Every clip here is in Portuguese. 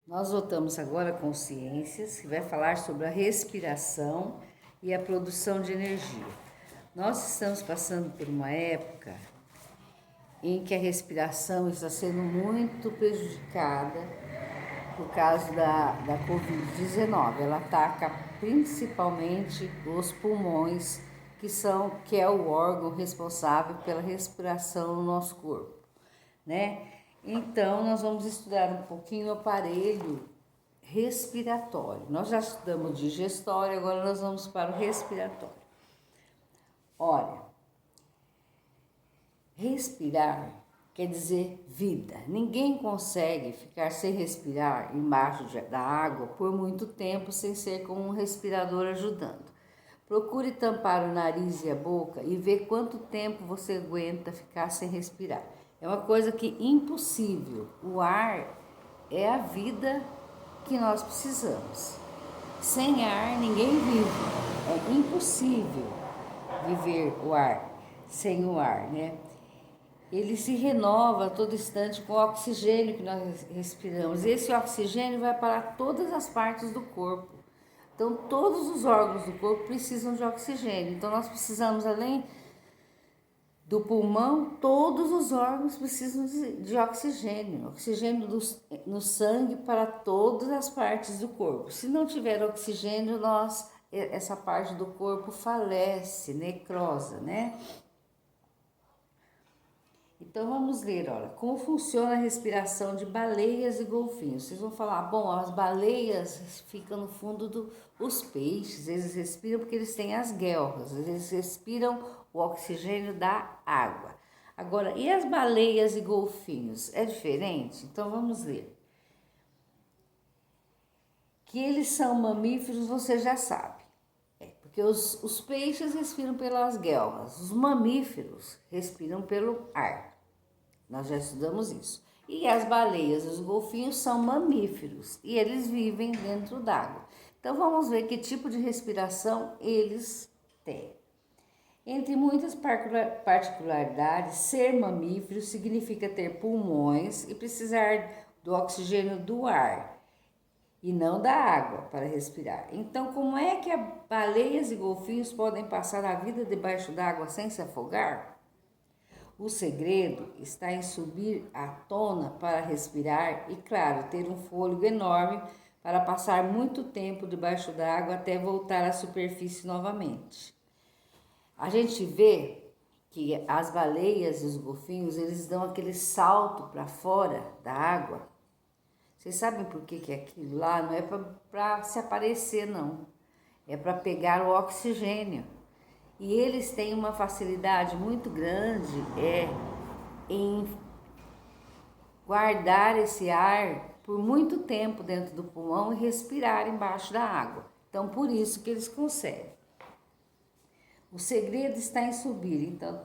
Nós voltamos agora com Ciências, que vai falar sobre a respiração e a produção de energia. Nós estamos passando por uma época em que a respiração está sendo muito prejudicada por causa da Covid-19. Ela ataca principalmente os pulmões, que é o órgão responsável pela respiração no nosso corpo, né? Então, nós vamos estudar um pouquinho o aparelho respiratório. Nós já estudamos digestório, agora nós vamos para o respiratório. Olha, respirar quer dizer vida. Ninguém consegue ficar sem respirar embaixo da água por muito tempo sem ser com um respirador ajudando. Procure tampar o nariz e a boca e ver quanto tempo você aguenta ficar sem respirar. É uma coisa que é impossível. O ar é a vida que nós precisamos. Sem ar ninguém vive. É impossível viver o ar sem o ar, né? Ele se renova a todo instante com o oxigênio que nós respiramos. Esse oxigênio vai para todas as partes do corpo. Então, todos os órgãos do corpo precisam de oxigênio. Então, nós precisamos, além do pulmão, todos os órgãos precisam de oxigênio. Oxigênio no sangue para todas as partes do corpo. Se não tiver oxigênio, essa parte do corpo falece, necrosa, né? Então vamos ler, olha, como funciona a respiração de baleias e golfinhos. Vocês vão falar, bom, as baleias ficam no fundo os peixes, eles respiram porque eles têm as guelras, eles respiram o oxigênio da água. Agora, e as baleias e golfinhos? É diferente? Então vamos ler. Que eles são mamíferos, você já sabe. Porque os peixes respiram pelas guelras, os mamíferos respiram pelo ar. Nós já estudamos isso. E as baleias e os golfinhos são mamíferos e eles vivem dentro d'água. Então vamos ver que tipo de respiração eles têm. Entre muitas particularidades, ser mamífero significa ter pulmões e precisar do oxigênio do ar e não da água para respirar. Então, como é que baleias e golfinhos podem passar a vida debaixo d'água sem se afogar? O segredo está em subir à tona para respirar e, claro, ter um fôlego enorme para passar muito tempo debaixo d'água até voltar à superfície novamente. A gente vê que as baleias e os golfinhos, eles dão aquele salto para fora da água. Vocês sabem por que aquilo lá não é para se aparecer, não. É para pegar o oxigênio. E eles têm uma facilidade muito grande em guardar esse ar por muito tempo dentro do pulmão e respirar embaixo da água. Então, por isso que eles conseguem. O segredo está em subir, então,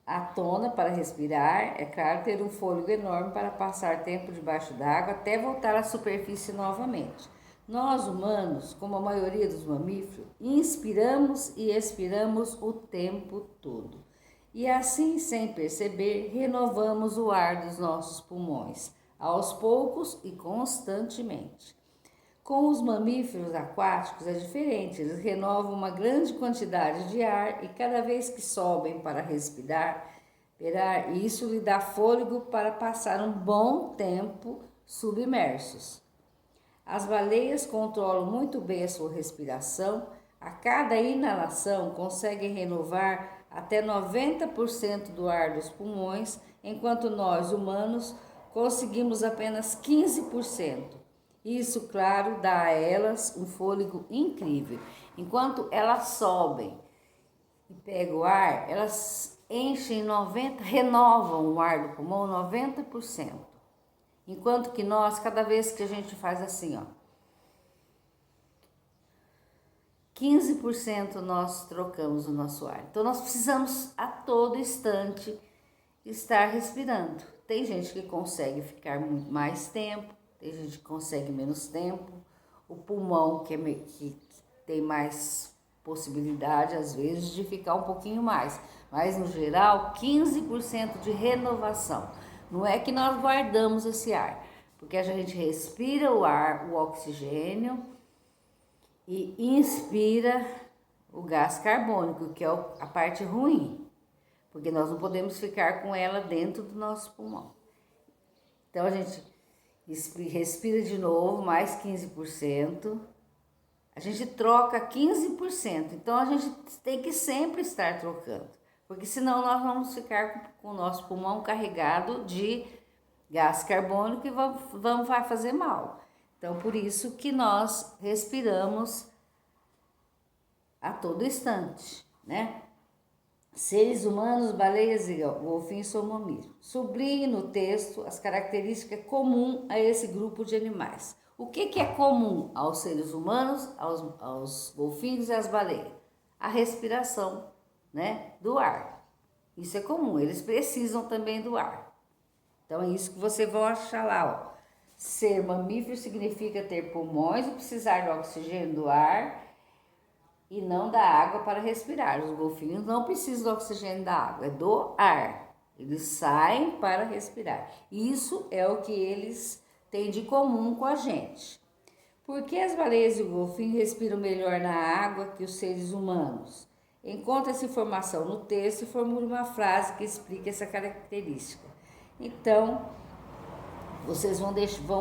à tona para respirar, é claro, ter um fôlego enorme para passar tempo debaixo d'água até voltar à superfície novamente. Nós, humanos, como a maioria dos mamíferos, inspiramos e expiramos o tempo todo. E assim, sem perceber, renovamos o ar dos nossos pulmões, aos poucos e constantemente. Com os mamíferos aquáticos é diferente, eles renovam uma grande quantidade de ar e cada vez que sobem para respirar, isso lhe dá fôlego para passar um bom tempo submersos. As baleias controlam muito bem a sua respiração. A cada inalação conseguem renovar até 90% do ar dos pulmões, enquanto nós, humanos, conseguimos apenas 15%. Isso, claro, dá a elas um fôlego incrível. Enquanto elas sobem e pegam o ar, elas renovam o ar do pulmão 90%. Enquanto que nós, cada vez que a gente faz assim, ó, 15% nós trocamos o nosso ar. Então, nós precisamos a todo instante estar respirando. Tem gente que consegue ficar muito mais tempo, tem gente que consegue menos tempo. O pulmão que tem mais possibilidade, às vezes, de ficar um pouquinho mais. Mas, no geral, 15% de renovação. Não é que nós guardamos esse ar, porque a gente respira o ar, o oxigênio, e inspira o gás carbônico, que é a parte ruim, porque nós não podemos ficar com ela dentro do nosso pulmão. Então a gente respira de novo, mais 15%. A gente troca 15%. Então a gente tem que sempre estar trocando, porque senão nós vamos ficar com o nosso pulmão carregado de gás carbônico e vai fazer mal. Então por isso que nós respiramos a todo instante, né? Seres humanos, baleias e golfinhos são mamíferos. Sublinhe no texto as características comuns a esse grupo de animais. O que é comum aos seres humanos, aos golfinhos e às baleias? A respiração, né, do ar. Isso é comum, eles precisam também do ar. Então é isso que você vai achar lá, ó. Ser mamífero significa ter pulmões e precisar do oxigênio do ar e não da água para respirar. Os golfinhos não precisam do oxigênio da água, é do ar. Eles saem para respirar. Isso é o que eles têm de comum com a gente. Por que as baleias e o golfinho respiram melhor na água que os seres humanos? Encontre essa informação no texto e formule uma frase que explique essa característica. Então, vocês vão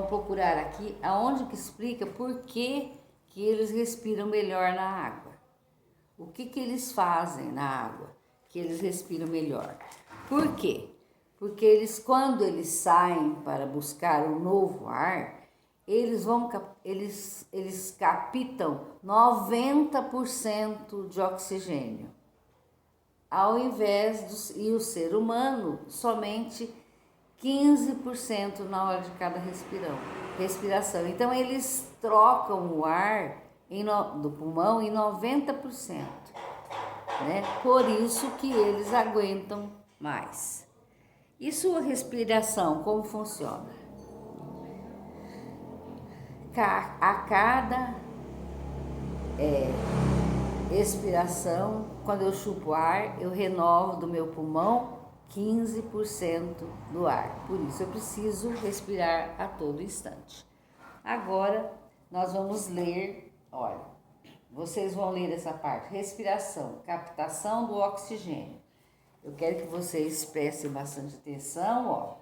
procurar aqui aonde que explica por que eles respiram melhor na água. O que eles fazem na água que eles respiram melhor? Por quê? Porque quando eles saem para buscar um novo ar, eles captam 90% de oxigênio, ao invés e o ser humano somente 15% na hora de cada respiração. Então eles trocam o ar do pulmão em 90%, né? Por isso que eles aguentam mais. E sua respiração, como funciona? A cada expiração, quando eu chupo ar, eu renovo do meu pulmão 15% do ar. Por isso eu preciso respirar a todo instante. Agora nós vamos ler, olha, vocês vão ler essa parte, respiração, captação do oxigênio. Eu quero que vocês prestem bastante atenção, ó.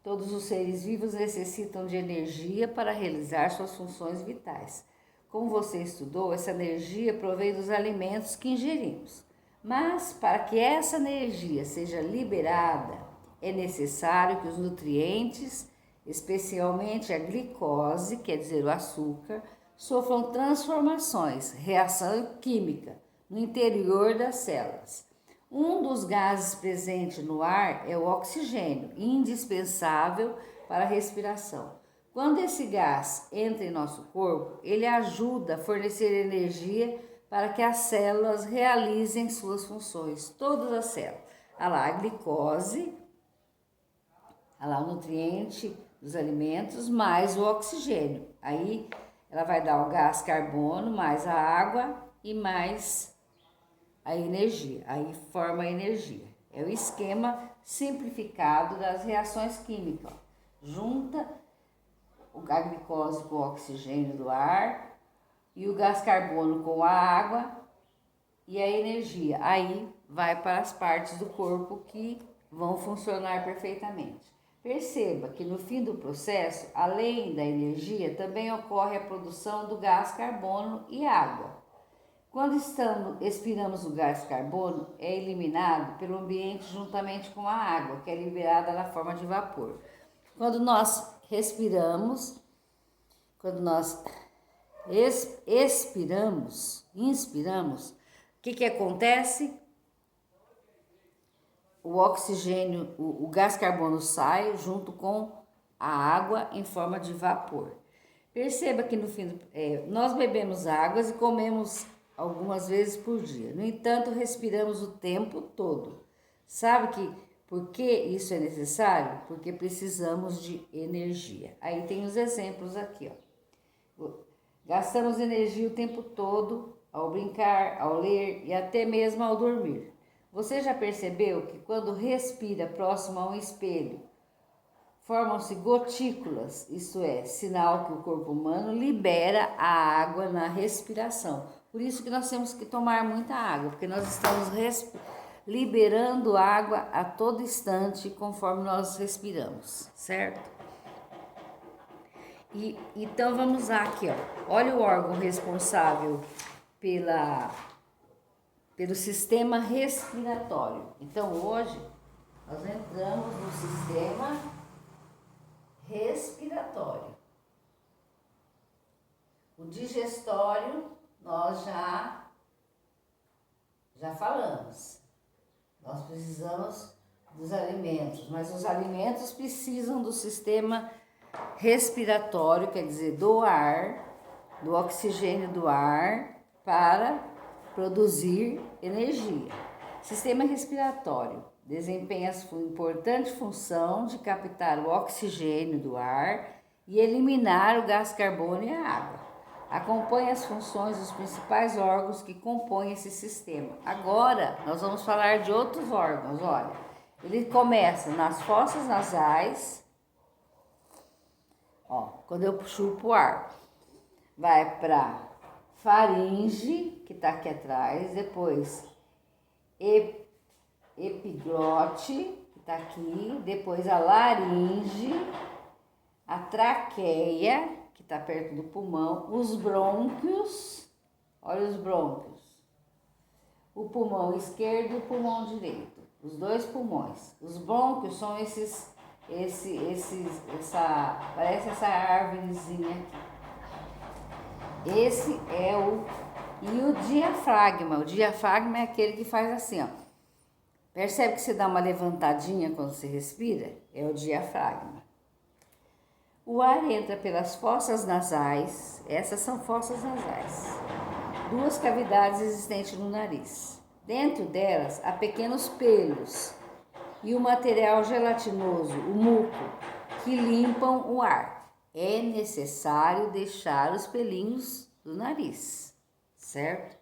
Todos os seres vivos necessitam de energia para realizar suas funções vitais. Como você estudou, essa energia provém dos alimentos que ingerimos. Mas para que essa energia seja liberada, é necessário que os nutrientes, especialmente a glicose, quer dizer o açúcar, sofram transformações, reação química, no interior das células. Um dos gases presentes no ar é o oxigênio, indispensável para a respiração. Quando esse gás entra em nosso corpo, ele ajuda a fornecer energia para que as células realizem suas funções, todas as células. Olha lá, a glicose, olha lá, o nutriente dos alimentos, mais o oxigênio. Aí ela vai dar o gás carbono, mais a água e mais a energia. Aí forma a energia. É o esquema simplificado das reações químicas. Junta a glicose com o oxigênio do ar e o gás carbono com a água e a energia. Aí vai para as partes do corpo que vão funcionar perfeitamente. Perceba que no fim do processo, além da energia, também ocorre a produção do gás carbono e água. Quando expiramos o gás carbono, é eliminado pelo ambiente juntamente com a água, que é liberada na forma de vapor. Quando nós inspiramos, o que acontece? O oxigênio, o gás carbono sai junto com a água em forma de vapor. Perceba que no fim, nós bebemos águas e comemos algumas vezes por dia. No entanto, respiramos o tempo todo. Sabe por que isso é necessário? Porque precisamos de energia. Aí tem os exemplos aqui, ó. Gastamos energia o tempo todo ao brincar, ao ler e até mesmo ao dormir. Você já percebeu que quando respira próximo a um espelho, formam-se gotículas, isto é, sinal que o corpo humano libera a água na respiração. Por isso que nós temos que tomar muita água, porque nós estamos liberando água a todo instante conforme nós respiramos, certo? E então vamos lá aqui, ó. Olha o órgão responsável pelo sistema respiratório. Então hoje nós entramos no sistema respiratório. O digestório nós já falamos. Nós precisamos dos alimentos, mas os alimentos precisam do sistema respiratório, quer dizer, do ar, do oxigênio do ar, para produzir energia. Sistema respiratório desempenha a importante função de captar o oxigênio do ar e eliminar o gás carbônico e a água. Acompanha as funções dos principais órgãos que compõem esse sistema. Agora, nós vamos falar de outros órgãos, olha. Ele começa nas fossas nasais, ó, quando eu chupo o ar, vai para faringe, que está aqui atrás, depois epiglote, que está aqui, depois a laringe, a traqueia, que está perto do pulmão, os brônquios, olha os brônquios, o pulmão esquerdo e o pulmão direito, os dois pulmões. Os brônquios são parece essa árvorezinha aqui. Esse é o diafragma. O diafragma é aquele que faz assim, ó. Percebe que você dá uma levantadinha quando você respira? É o diafragma. O ar entra pelas fossas nasais, essas são fossas nasais, duas cavidades existentes no nariz. Dentro delas há pequenos pelos e o material gelatinoso, o muco, que limpam o ar. É necessário deixar os pelinhos do nariz, certo?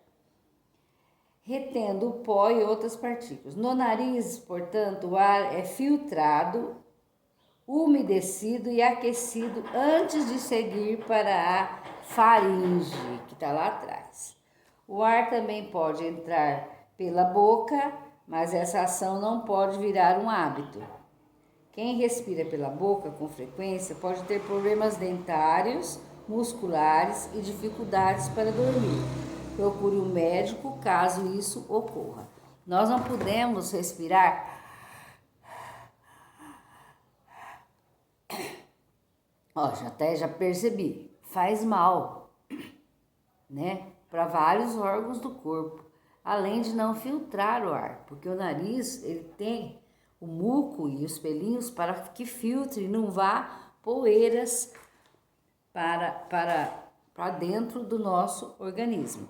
Retendo o pó e outras partículas. No nariz, portanto, o ar é filtrado, umedecido e aquecido antes de seguir para a faringe, que está lá atrás. O ar também pode entrar pela boca, mas essa ação não pode virar um hábito. Quem respira pela boca com frequência pode ter problemas dentários, musculares e dificuldades para dormir. Procure um médico caso isso ocorra. Nós não podemos respirar. Ó, já percebi, faz mal, né? Para vários órgãos do corpo, além de não filtrar o ar, porque o nariz, ele tem o muco e os pelinhos para que filtre e não vá poeiras para dentro do nosso organismo.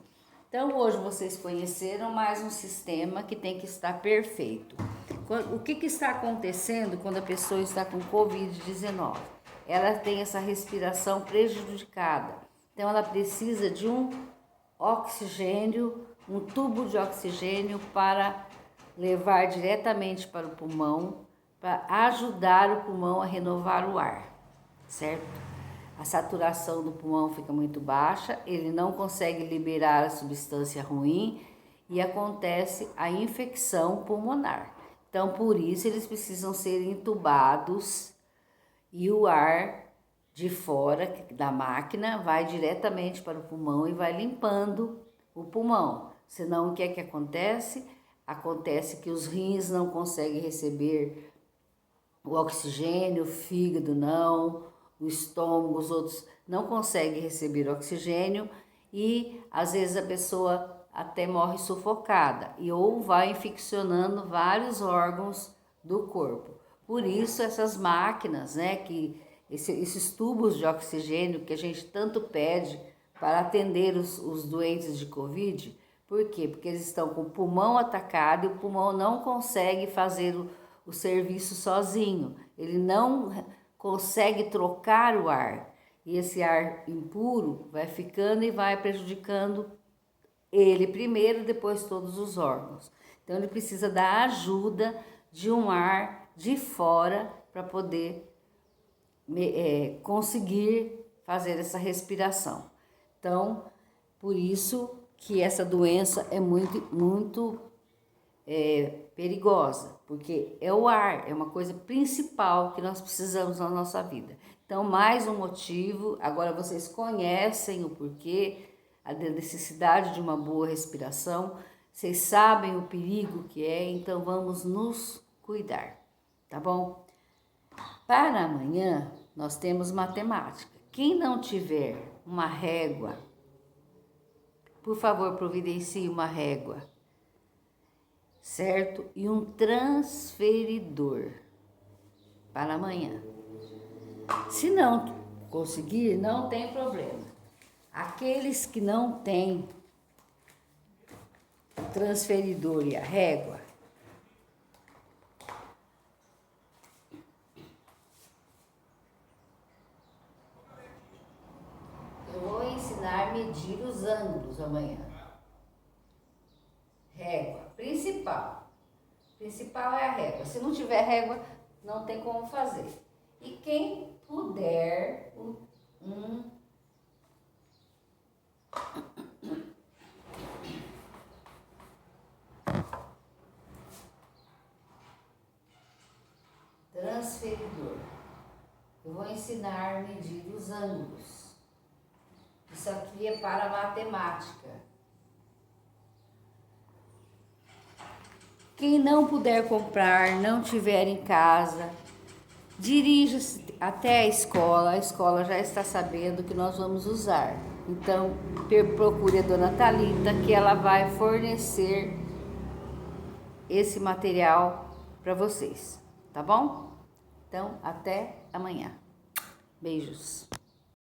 Então, hoje vocês conheceram mais um sistema que tem que estar perfeito. O que está acontecendo quando a pessoa está com Covid-19? Ela tem essa respiração prejudicada. Então, ela precisa de um oxigênio, um tubo de oxigênio para levar diretamente para o pulmão, para ajudar o pulmão a renovar o ar, certo? A saturação do pulmão fica muito baixa, ele não consegue liberar a substância ruim e acontece a infecção pulmonar. Então, por isso, eles precisam ser entubados e o ar de fora da máquina vai diretamente para o pulmão e vai limpando o pulmão. Senão, o que é que acontece? Acontece que os rins não conseguem receber o oxigênio, o fígado não, o estômago, os outros não conseguem receber oxigênio e às vezes a pessoa até morre sufocada ou vai infeccionando vários órgãos do corpo. Por isso essas máquinas, né, esses tubos de oxigênio que a gente tanto pede para atender os doentes de Covid. Por quê? Porque eles estão com o pulmão atacado e o pulmão não consegue fazer o serviço sozinho. Ele não consegue trocar o ar. E esse ar impuro vai ficando e vai prejudicando ele primeiro, depois todos os órgãos. Então ele precisa da ajuda de um ar de fora para poder conseguir fazer essa respiração. Então, por isso que essa doença é muito perigosa, porque é o ar, é uma coisa principal que nós precisamos na nossa vida. Então, mais um motivo, agora vocês conhecem o porquê, a necessidade de uma boa respiração, vocês sabem o perigo que é, então vamos nos cuidar, tá bom? Para amanhã, nós temos matemática. Quem não tiver uma régua, por favor, providencie uma régua, certo? E um transferidor para amanhã. Se não conseguir, não tem problema. Aqueles que não têm o transferidor e a régua, eu vou ensinar a medir os ângulos amanhã. Régua, principal é a régua. Se não tiver régua, não tem como fazer. E quem puder, transferidor. Eu vou ensinar a medir os ângulos. Isso aqui é para matemática. Quem não puder comprar, não tiver em casa, dirija-se até a escola já está sabendo que nós vamos usar. Então, procure a dona Thalita, que ela vai fornecer esse material para vocês, tá bom? Então, até amanhã. Beijos.